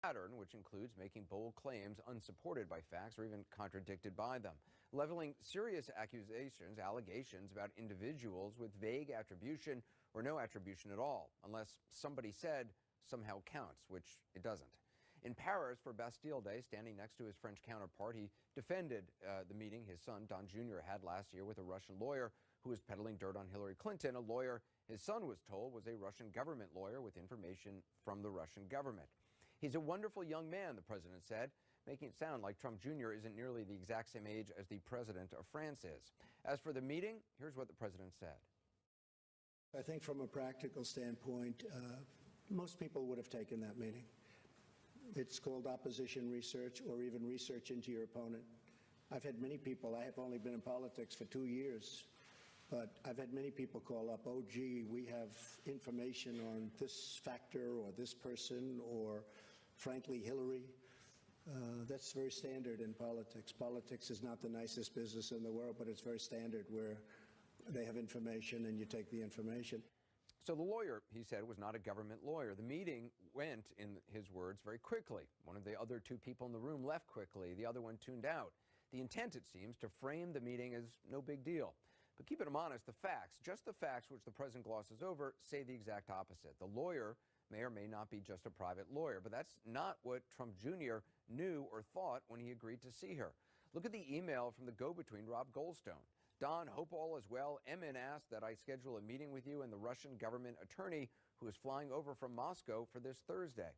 pattern, which includes making bold claims unsupported by facts or even contradicted by them, leveling serious allegations about individuals with vague attribution or no attribution at all, unless somebody said somehow counts, which it doesn't. In Paris for Bastille Day, standing next to his French counterpart, he defended the meeting his son, Don Jr., had last year with a Russian lawyer who was peddling dirt on Hillary Clinton, a lawyer his son was told was a Russian government lawyer with information from the Russian government. He's a wonderful young man, the president said, making it sound like Trump Jr. isn't nearly the exact same age as the president of France is. As for the meeting, here's what the president said. I think from a practical standpoint, most people would have taken that meeting. It's called opposition research or even research into your opponent. I've had many people, I have only been in politics for 2 years, but I've had many people call up, oh, gee, we have information on this factor or this person or, frankly, Hillary. That's very standard in politics. Politics is not the nicest business in the world, but it's very standard where they have information and you take the information. So the lawyer, he said, was not a government lawyer. The meeting went, in his words, very quickly. One of the other two people in the room left quickly. The other one tuned out. The intent, it seems, to frame the meeting as no big deal. But keeping them honest, the facts, just the facts which the president glosses over, say the exact opposite. The lawyer may or may not be just a private lawyer, but that's not what Trump Jr. knew or thought when he agreed to see her. Look at the email from the go-between, Rob Goldstone. Don, hope all is well. MN asked that I schedule a meeting with you and the Russian government attorney who is flying over from Moscow for this Thursday.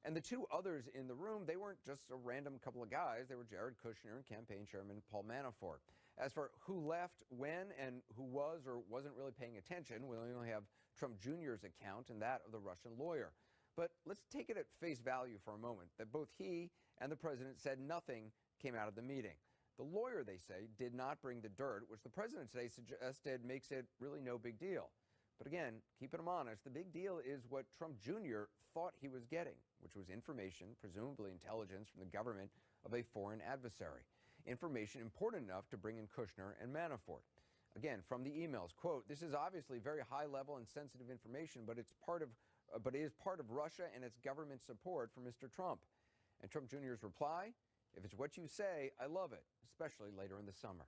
And the two others in the room, they weren't just a random couple of guys. They were Jared Kushner and campaign chairman Paul Manafort. As for who left when and who was or wasn't really paying attention, we only have Trump Jr.'s account and that of the Russian lawyer. But let's take it at face value for a moment that both he and the president said nothing came out of the meeting. The lawyer, they say, did not bring the dirt, which the president today suggested makes it really no big deal. But again, keeping them honest, the big deal is what Trump Jr. thought he was getting, which was information, presumably intelligence from the government of a foreign adversary. Information important enough to bring in Kushner and Manafort. Again, from the emails, quote, this is obviously very high level and sensitive information, but it is part of Russia and its government support for Mr. Trump. And Trump Jr.'s reply, if it's what you say, I love it, especially later in the summer.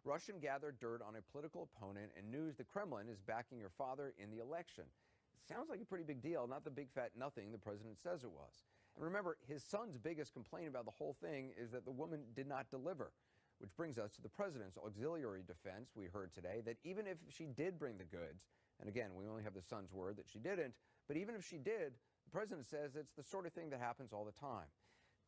Russian gathered dirt on a political opponent and news the Kremlin is backing your father in the election. It sounds like a pretty big deal, not the big fat nothing the president says it was. And remember, his son's biggest complaint about the whole thing is that the woman did not deliver, which brings us to the president's auxiliary defense we heard today, that even if she did bring the goods, and again, we only have the son's word that she didn't, but even if she did, the president says it's the sort of thing that happens all the time.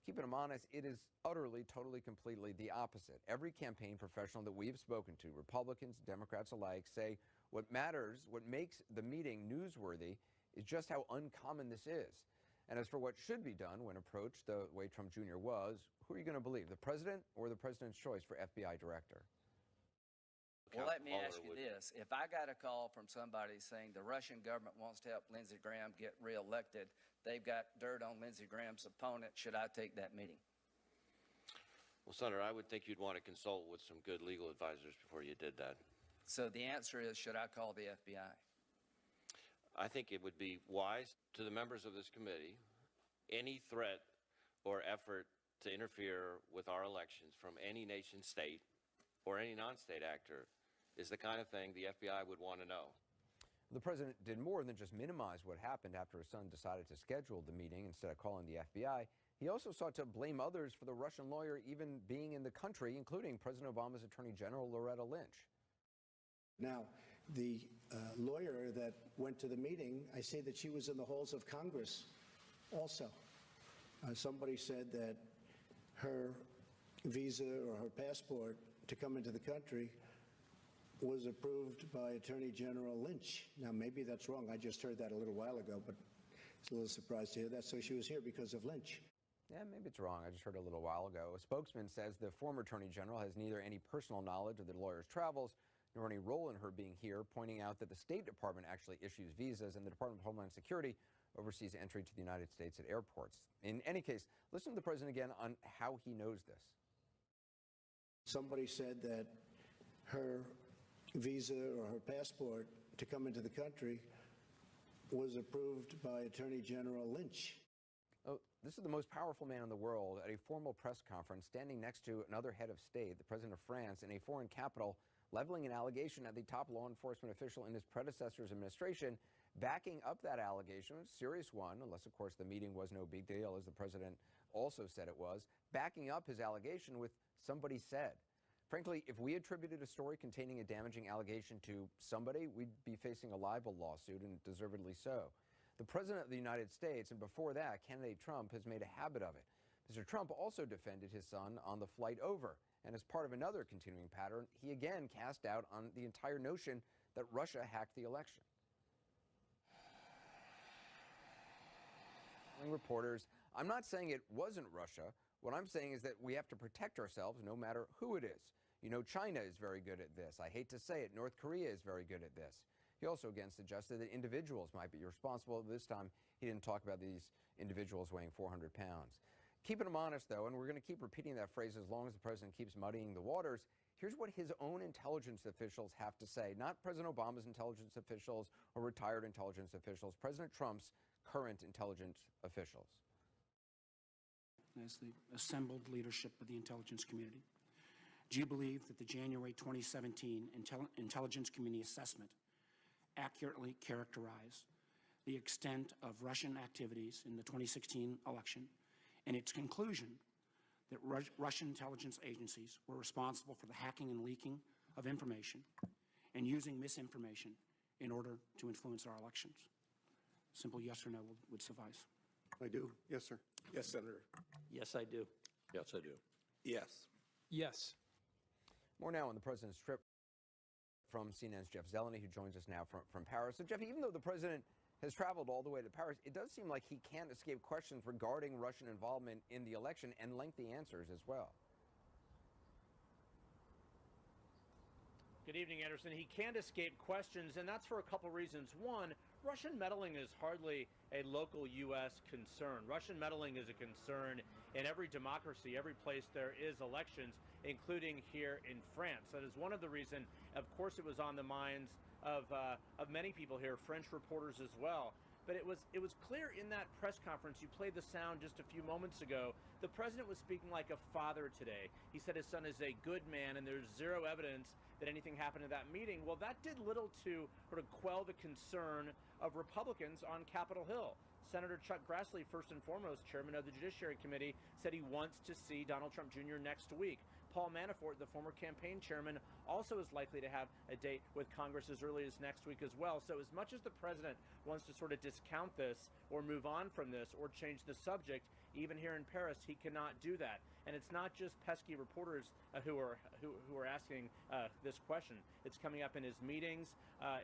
Keeping him honest, it is utterly, totally, completely the opposite. Every campaign professional that we've spoken to, Republicans, Democrats alike, say what matters, what makes the meeting newsworthy is just how uncommon this is. And as for what should be done when approached the way Trump Jr. was, who are you going to believe, the president or the president's choice for FBI director? Well, let me ask you this. If I got a call from somebody saying the Russian government wants to help Lindsey Graham get reelected, they've got dirt on Lindsey Graham's opponent, should I take that meeting? Well, Senator, I would think you'd want to consult with some good legal advisors before you did that. So the answer is, should I call the FBI? I think it would be wise to the members of this committee, any threat or effort to interfere with our elections from any nation state or any non-state actor is the kind of thing the FBI would want to know. The president did more than just minimize what happened after his son decided to schedule the meeting instead of calling the FBI. He also sought to blame others for the Russian lawyer even being in the country, including President Obama's Attorney General Loretta Lynch. Now, the lawyer that went to the meeting, I say that she was in the halls of Congress also. Somebody said that her visa or her passport to come into the country was approved by Attorney General Lynch. Now, maybe that's wrong. I just heard that a little while ago, but it's a little surprised to hear that. So she was here because of Lynch. Yeah, maybe it's wrong. I just heard a little while ago. A spokesman says the former Attorney General has neither any personal knowledge of the lawyer's travels nor any role in her being here, pointing out that the State Department actually issues visas and the Department of Homeland Security oversees entry to the United States at airports. In any case, listen to the president again on how he knows this. Somebody said that her visa or her passport to come into the country was approved by Attorney General Lynch. Oh, This is the most powerful man in the world at a formal press conference standing next to another head of state, the president of France, in a foreign capital, leveling an allegation at the top law enforcement official in his predecessor's administration, backing up that allegation, a serious one, unless, of course, the meeting was no big deal, as the president also said it was, backing up his allegation with "somebody said." Frankly, if we attributed a story containing a damaging allegation to somebody, we'd be facing a libel lawsuit, and deservedly so. The President of the United States, and before that, candidate Trump, has made a habit of it. Mr. Trump also defended his son on the flight over, and as part of another continuing pattern, he again cast doubt on the entire notion that Russia hacked the election. Reporters, I'm not saying it wasn't Russia. What I'm saying is that we have to protect ourselves no matter who it is. You know, China is very good at this. I hate to say it, North Korea is very good at this. He also again suggested that individuals might be responsible. This time, he didn't talk about these individuals weighing 400 pounds. Keeping him honest, though, and we're going to keep repeating that phrase as long as the president keeps muddying the waters, here's what his own intelligence officials have to say. Not President Obama's intelligence officials or retired intelligence officials, President Trump's current intelligence officials. As the assembled leadership of the intelligence community, do you believe that the January 2017 intelligence community assessment accurately characterized the extent of Russian activities in the 2016 election and its conclusion that Russian intelligence agencies were responsible for the hacking and leaking of information and using misinformation in order to influence our elections? Simple yes or no would suffice. I do. Yes, sir. Yes, Senator. Yes, I do. Yes, I do. Yes. Yes. More now on the president's trip from CNN's Jeff Zeleny, who joins us now from Paris. So, Jeff, even though the president has traveled all the way to Paris, it does seem like he can't escape questions regarding Russian involvement in the election and lengthy answers as well. Good evening, Anderson. He can't escape questions, and that's for a couple reasons. One, Russian meddling is hardly a local U.S. concern. Russian meddling is a concern in every democracy, every place there is elections, including here in France. That is one of the reasons, of course, it was on the minds of many people here, French reporters as well. But it was clear in that press conference, you played the sound just a few moments ago, the president was speaking like a father today. He said his son is a good man, and there's zero evidence that anything happened in that meeting. Well, that did little to sort of quell the concern of Republicans on Capitol Hill. Senator Chuck Grassley, first and foremost, chairman of the Judiciary Committee, said he wants to see Donald Trump Jr. next week. Paul Manafort, the former campaign chairman, also is likely to have a date with Congress as early as next week as well. So as much as the president wants to sort of discount this or move on from this or change the subject, even here in Paris, he cannot do that. And it's not just pesky reporters who are asking this question. It's coming up in his meetings,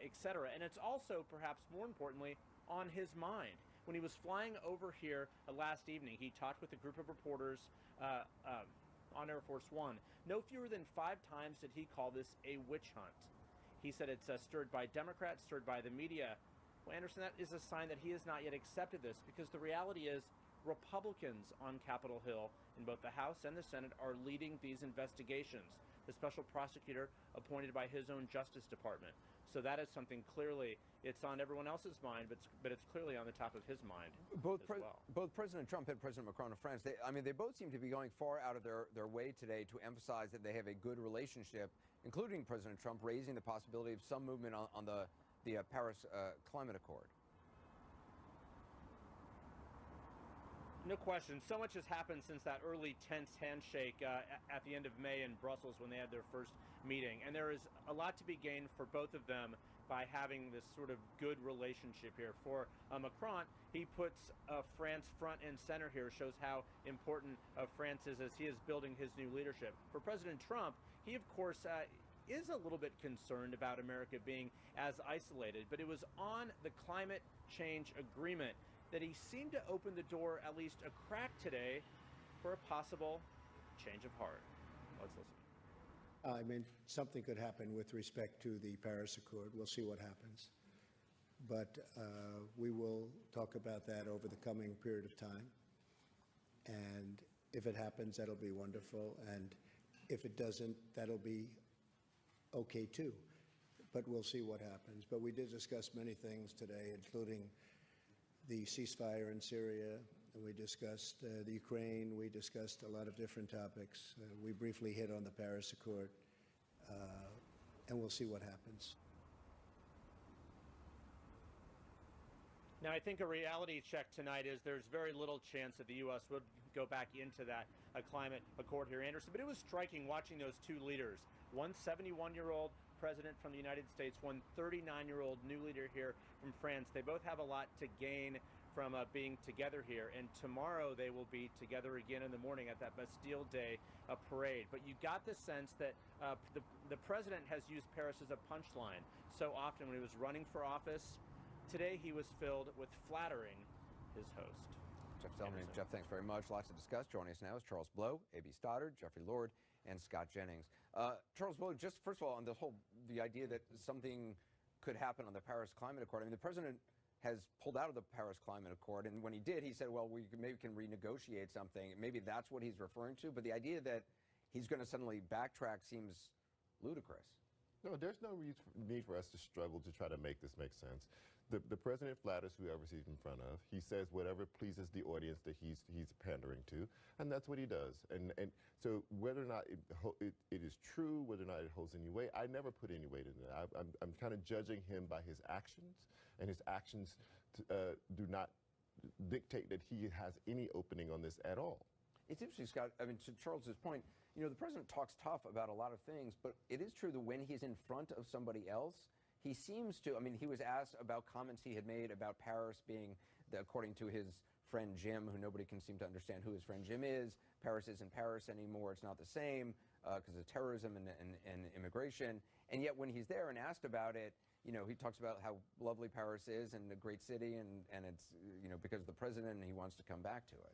etc. And it's also, perhaps more importantly, on his mind. When he was flying over here last evening, he talked with a group of reporters on Air Force One. No fewer than 5 times did he call this a witch hunt. He said it's stirred by Democrats, stirred by the media. Well, Anderson, that is a sign that he has not yet accepted this, because the reality is Republicans on Capitol Hill in both the House and the Senate are leading these investigations. The special prosecutor appointed by his own Justice Department. So that is something clearly, it's on everyone else's mind, but it's clearly on the top of his mind Both President Trump and President Macron of France, they both seem to be going far out of their way today to emphasize that they have a good relationship, including President Trump raising the possibility of some movement on the Paris Climate Accord. No question. So much has happened since that early tense handshake at the end of May in Brussels when they had their first meeting. And there is a lot to be gained for both of them by having this sort of good relationship here. For Macron, he puts France front and center here, shows how important France is as he is building his new leadership. For President Trump, he, of course, is a little bit concerned about America being as isolated. But it was on the climate change agreement that he seemed to open the door, at least a crack today, for a possible change of heart. Let's listen. Something could happen with respect to the Paris Accord. We'll see what happens. But we will talk about that over the coming period of time. And if it happens, that'll be wonderful. And if it doesn't, that'll be okay too. But we'll see what happens. But we did discuss many things today, including the ceasefire in Syria and we discussed the Ukraine. We discussed a lot of different topics. We briefly hit on the Paris Accord, and we'll see what happens. Now, I think a reality check tonight is there's very little chance that the U.S. would go back into that climate accord here, Anderson. But it was striking watching those two leaders, one 71-year-old president from the United States, one 39-year-old new leader here from France. They both have a lot to gain from being together here, and tomorrow they will be together again in the morning at that Bastille Day parade. But you got the sense that the president has used Paris as a punchline so often when he was running for office. Today he was filled with flattering his host. Jeff Zelman. Jeff, thanks very much. Lots to discuss. Joining us now is Charles Blow, A.B. Stoddard, Jeffrey Lord, and Scott Jennings. Charles Blow, just first of all, on the idea that something could happen on the Paris Climate Accord. I mean, the president has pulled out of the Paris Climate Accord, and when he did, he said, well, we maybe can renegotiate something. Maybe that's what he's referring to, but the idea that he's going to suddenly backtrack seems ludicrous. No, there's no need for us to struggle to try to make this make sense. The president flatters whoever he's in front of. He says whatever pleases the audience that he's pandering to, and that's what he does. And so whether or not it is true, whether or not it holds any weight, I never put any weight in it. I'm kind of judging him by his actions, and his actions do not dictate that he has any opening on this at all. It's interesting, Scott. I mean, to Charles's point, you know, the president talks tough about a lot of things, but it is true that when he's in front of somebody else, he seems to, I mean, he was asked about comments he had made about Paris being, according to his friend Jim, who nobody can seem to understand who his friend Jim is, Paris isn't Paris anymore, it's not the same because of terrorism and immigration. And yet when he's there and asked about it, you know, he talks about how lovely Paris is and a great city, and it's, you know, because of the president, and he wants to come back to it.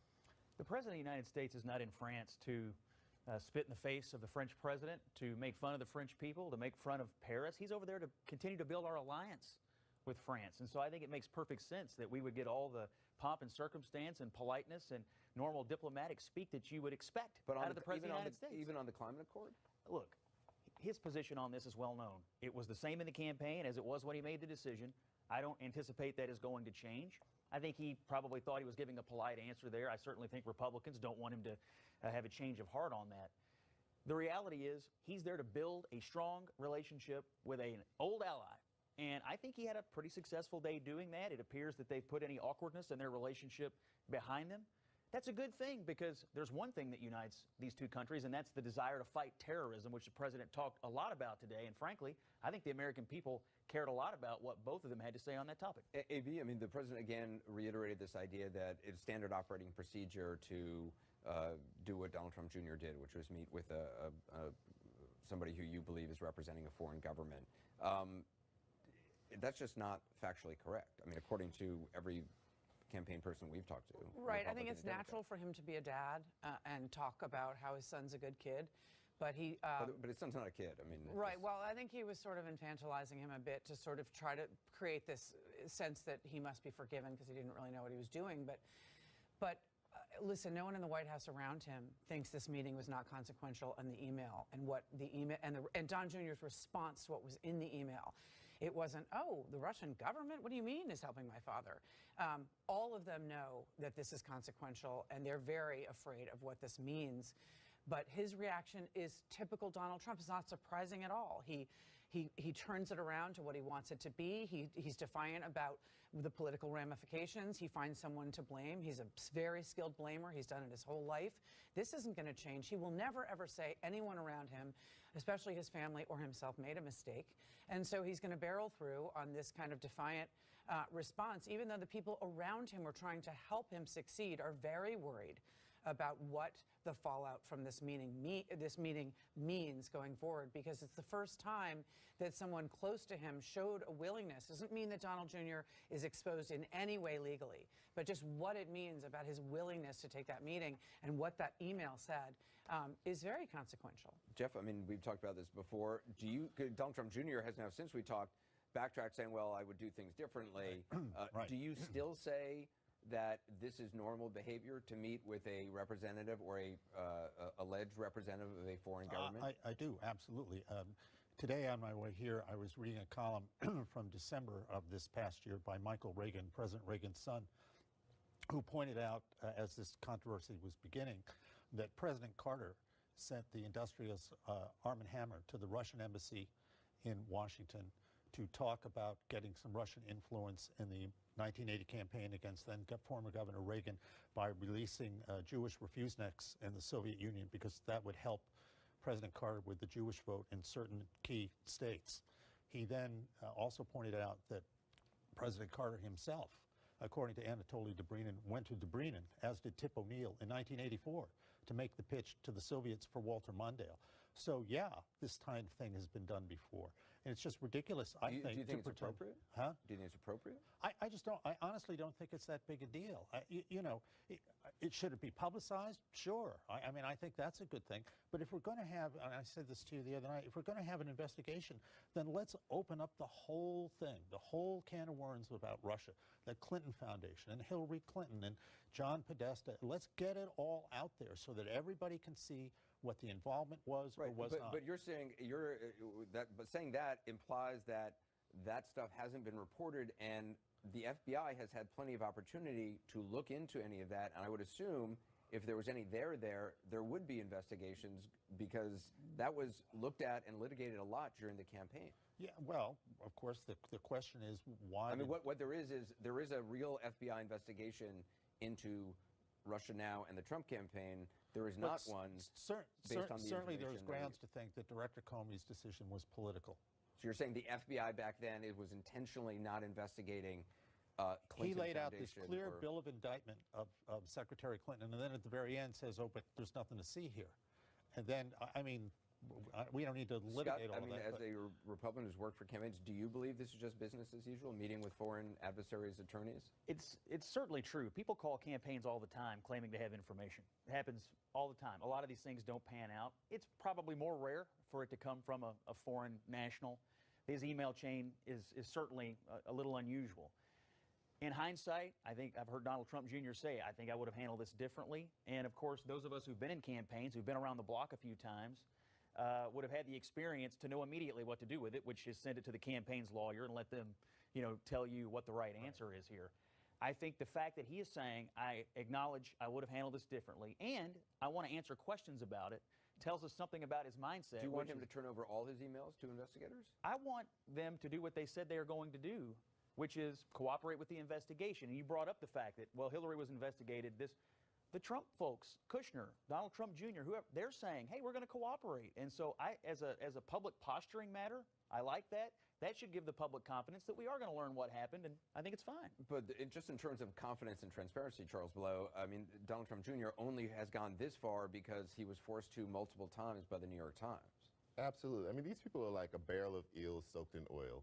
The president of the United States is not in France to spit in the face of the French president, to make fun of the French people, to make fun of Paris. He's over there to continue to build our alliance with France. And so I think it makes perfect sense that we would get all the pomp and circumstance and politeness and normal diplomatic speak that you would expect out of the president of the United States. Even on the climate accord? Look, his position on this is well known. It was the same in the campaign as it was when he made the decision. I don't anticipate that is going to change. I think he probably thought he was giving a polite answer there. I certainly think Republicans don't want him to have a change of heart on that. The reality is he's there to build a strong relationship with an old ally. And I think he had a pretty successful day doing that. It appears that they've put any awkwardness in their relationship behind them. That's a good thing, because there's one thing that unites these two countries, and that's the desire to fight terrorism, which the president talked a lot about today. And frankly, I think the American people cared a lot about what both of them had to say on that topic. A.B., I mean, the president again reiterated this idea that it's standard operating procedure to do what Donald Trump Jr. did, which was meet with somebody who you believe is representing a foreign government. That's just not factually correct. I mean, according to every campaign person we've talked to. Right. I think it's natural for him to be a dad and talk about how his son's a good kid. But he. But his son's not a kid. I mean. Right. Well, I think he was sort of infantilizing him a bit to sort of try to create this sense that he must be forgiven because he didn't really know what he was doing. But listen, no one in the White House around him thinks this meeting was not consequential, and the email and what the email and Don Jr.'s response to what was in the email. It wasn't, oh, the Russian government, what do you mean is helping my father? All of them know that this is consequential, and they're very afraid of what this means. But his reaction is typical Donald Trump. It's not surprising at all. He turns it around to what he wants it to be. He's defiant about the political ramifications. He finds someone to blame. He's a very skilled blamer. He's done it his whole life. This isn't going to change. He will never, ever say anyone around him, especially his family or himself, made a mistake. And so he's going to barrel through on this kind of defiant response, even though the people around him who are trying to help him succeed are very worried about what the fallout from this meeting means going forward, because it's the first time that someone close to him showed a willingness. Doesn't mean that Donald Jr. is exposed in any way legally, but just what it means about his willingness to take that meeting and what that email said is very consequential. Jeff, I mean, we've talked about this before. Donald Trump Jr. has now, since we talked, backtracked saying, well, I would do things differently. Right. Do you still say that this is normal behavior to meet with a representative or a alleged representative of a foreign government? I do, absolutely. Today on my way here, I was reading a column from December of this past year by Michael Reagan, President Reagan's son, who pointed out, as this controversy was beginning, that President Carter sent the industrialist Arm & Hammer to the Russian embassy in Washington to talk about getting some Russian influence in the 1980 campaign against then former Governor Reagan by releasing Jewish refusenecks in the Soviet Union, because that would help President Carter with the Jewish vote in certain key states. He then also pointed out that President Carter himself, according to Anatoly Dobrynin, went to Dobrynin, as did Tip O'Neill, in 1984 to make the pitch to the Soviets for Walter Mondale. So, yeah, this kind of thing has been done before. And it's just ridiculous, I think. Do you think it's appropriate? Huh? Do you think it's appropriate? I just don't. I honestly don't think it's that big a deal. You know, should it be publicized? Sure. I mean, I think that's a good thing. But if we're going to have, and I said this to you the other night, if we're going to have an investigation, then let's open up the whole thing, the whole can of worms about Russia, the Clinton Foundation and Hillary Clinton and John Podesta. Let's get it all out there so that everybody can see what the involvement was or was not. But you're saying saying that implies that that stuff hasn't been reported, and the FBI has had plenty of opportunity to look into any of that. And I would assume if there was any there would be investigations, because that was looked at and litigated a lot during the campaign. Yeah, well, of course, the question is why. I mean, what there is a real FBI investigation into Russia Now and the Trump campaign. There is not one based on the certainly there's grounds to think that Director Comey's decision was political. So you're saying the FBI back then, it was intentionally not investigating Clinton He laid out Foundation this clear bill of indictment of Secretary Clinton, and then at the very end says, oh, but there's nothing to see here. And then, I mean, we don't need to litigate all I mean, that. as a Republican who's worked for campaigns, do you believe this is just business as usual, meeting with foreign adversaries' attorneys? It's certainly true. People call campaigns all the time claiming to have information. It happens all the time. A lot of these things don't pan out. It's probably more rare for it to come from a foreign national. His email chain is certainly a little unusual. In hindsight, I think I've heard Donald Trump Jr. say, I think I would have handled this differently. And of course, those of us who've been in campaigns, who've been around the block a few times, would have had the experience to know immediately what to do with it, which is send it to the campaign's lawyer and let them, tell you what the right answer is here. I think the fact that he is saying, I acknowledge I would have handled this differently, and I want to answer questions about it, tells us something about his mindset. Do you want him to turn over all his emails to investigators? I want them to do what they said they are going to do, which is cooperate with the investigation. And you brought up the fact that, well, Hillary was investigated. The Trump folks, Kushner, Donald Trump Jr., whoever, they're saying, hey, we're going to cooperate. And so as a public posturing matter, I like that. That should give the public confidence that we are going to learn what happened, and I think it's fine. But just in terms of confidence and transparency, Charles Blow, I mean, Donald Trump Jr. only has gone this far because he was forced to multiple times by the New York Times. Absolutely. I mean, these people are like a barrel of eels soaked in oil.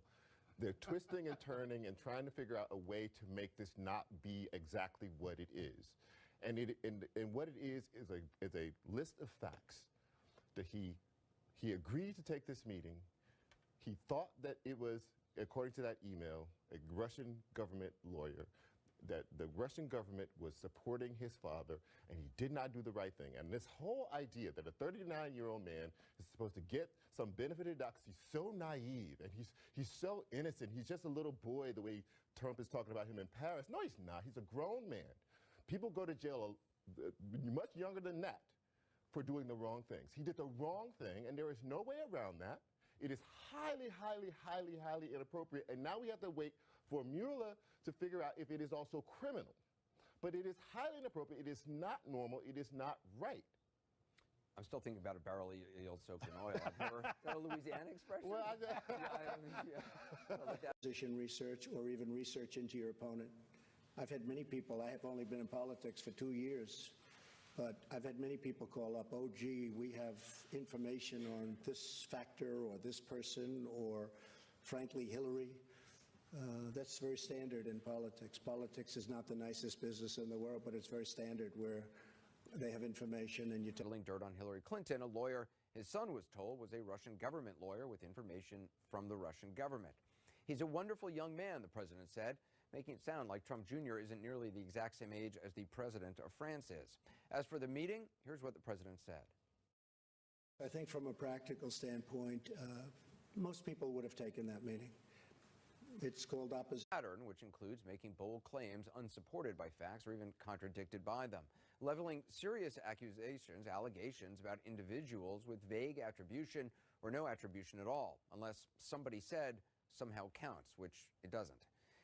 They're twisting and turning and trying to figure out a way to make this not be exactly what it is. And what it is a list of facts that he agreed to take this meeting. He thought that it was, according to that email, a Russian government lawyer, that the Russian government was supporting his father, and he did not do the right thing. And this whole idea that a 39-year-old man is supposed to get some benefit of the doubt because he's so naive and he's so innocent. He's just a little boy, the way Trump is talking about him in Paris. No, he's not. He's a grown man. People go to jail much younger than that for doing the wrong things. He did the wrong thing, and there is no way around that. It is highly, highly, highly, highly inappropriate. And now we have to wait for Mueller to figure out if it is also criminal. But it is highly inappropriate. It is not normal. It is not right. I'm still thinking about a barrel of eel soaked in oil. I've never got a Louisiana expression. Well, Position research or even research into your opponent. I've had many people, I have only been in politics for 2 years, but I've had many people call up, oh, gee, we have information on this factor or this person or, frankly, Hillary. That's very standard in politics. Politics is not the nicest business in the world, but it's very standard where they have information and you Settling dirt on Hillary Clinton, a lawyer his son was told was a Russian government lawyer with information from the Russian government. He's a wonderful young man, the president said, making it sound like Trump Jr. isn't nearly the exact same age as the president of France is. As for the meeting, here's what the president said. I think from a practical standpoint, most people would have taken that meeting. It's called opposition. Pattern, which includes making bold claims unsupported by facts or even contradicted by them, leveling serious allegations about individuals with vague attribution or no attribution at all, unless somebody said somehow counts, which it doesn't.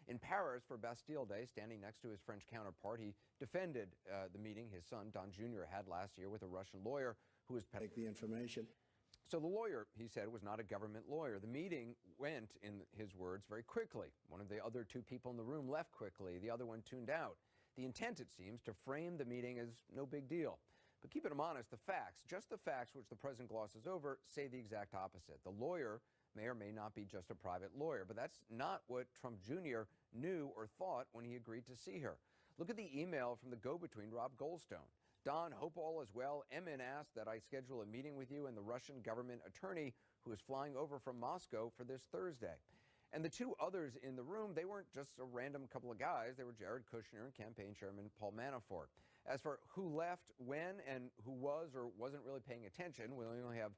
In Paris for Bastille Day, standing next to his French counterpart, he defended the meeting his son, Don Jr., had last year with a Russian lawyer who was Take the information. So the lawyer, he said, was not a government lawyer. The meeting went, in his words, very quickly. One of the other two people in the room left quickly. The other one tuned out. The intent, it seems, to frame the meeting as no big deal. But keeping him honest, the facts, just the facts which the president glosses over, say the exact opposite. The lawyer may or may not be just a private lawyer, but that's not what Trump Jr. knew or thought when he agreed to see her. Look at the email from the go-between, Rob Goldstone. Don, hope all is well. MN asked that I schedule a meeting with you and the Russian government attorney who is flying over from Moscow for this Thursday. And the two others in the room, they weren't just a random couple of guys. They were Jared Kushner and campaign chairman Paul Manafort. As for who left, when, and who was or wasn't really paying attention, we only have